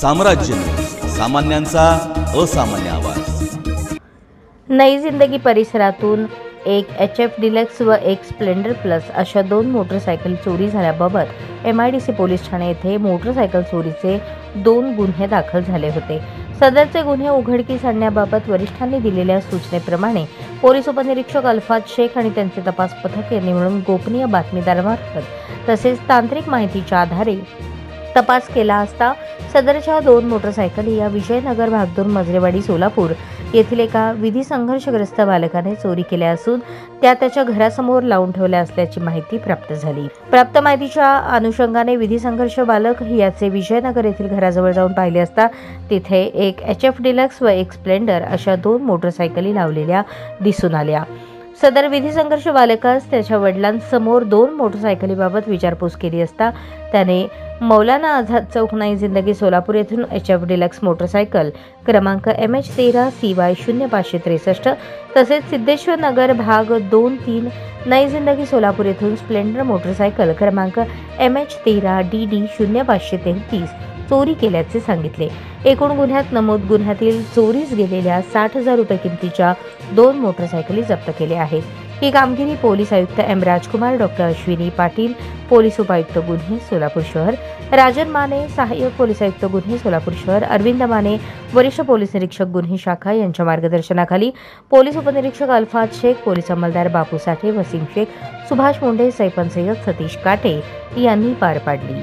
साम्राज्य न्यूज, सामान्यांचा असामान्य आवाज। नई जिंदगी परिसरातून एक HF डिलक्स व एक स्प्लेंडर प्लस अशा 2 मोटरसायकल चोरी झाल्याबाबत MIDC पोलीस ठाणे येथे मोटरसायकल चोरीचे 2 गुन्हे दाखल झाले होते। सदरचे गुन्हे उघडकीस आणण्याबाबत वरिष्ठांनी दिलेल्या सूचनेप्रमाणे पोलीस उपनिरीक्षक अल्फाज शेख आणि त्यांचे तपास पथक यांनी मिळून गोपनीय बातमीदारामार्फत तसेच तांत्रिक माहितीच्या आधारे तपास केला असता सदरच्या 2 मोटरसायकली या विजयनगर भाग 2 मजरेवाडी सोलापूर येथील एका विधी संघर्षग्रस्त बालकाने चोरी केल्या असून त्या त्याच्या घरासमोर लावून ठेवल्या असल्याची माहिती प्राप्त झाली। प्राप्त माहितीच्या अनुषंगाने विधी संघर्ष बालक याचे विजयनगर येथील घराजवळ जाऊन पाहिले असता तिथे एक HF डिलक्स व एक स्प्लेंडर अशा 2 मोटरसायकली लावलेल्या दिसून आल्या। सदर विधी संघर्ष बालकास त्याच्या वडिलांसमोर 2 मोटरसायकलीबाबत विचारपूस केली असता त्याने मौलाना आझाद चौक नई जिंदगी सोलापूर येथून HF डिलक्स मोटरसायकल क्रमांक MH13 CY 0563 तसेच सिद्धेश्वर नगर भाग 2-3 नई जिंदगी सोलापूर येथून स्प्लेंडर मोटरसायकल क्रमांक MH13 DD 0533 चोरी केल्याचे सांगितले। एकूण गुन्ह्यात नमूद गुन्ह्यातील चोरीस गेलेल्या 60,000 रुपये किमतीच्या 2 मोटरसायकली जप्त केल्या आहेत। ही कामगिरी पोलीस आयुक्त M राजकुमार, डॉक्टर अश्विनी पाटील, पोलीस उपायुक्त गुन्हे सोलापूर शहर, राजन माने, सहाय्यक पोलीस आयुक्त गुन्हे सोलापूर शहर, अरविंद माने, वरिष्ठ पोलीस निरीक्षक गुन्हे शाखा यांच्या मार्गदर्शनाखाली पोलीस उपनिरीक्षक अल्फाज शेख, पोलीस अंमलदार बापू साठे, वसीम शेख, सुभाष मुंडे, सैफन सय्यद, सतीश काटे यांनी पार पाडली।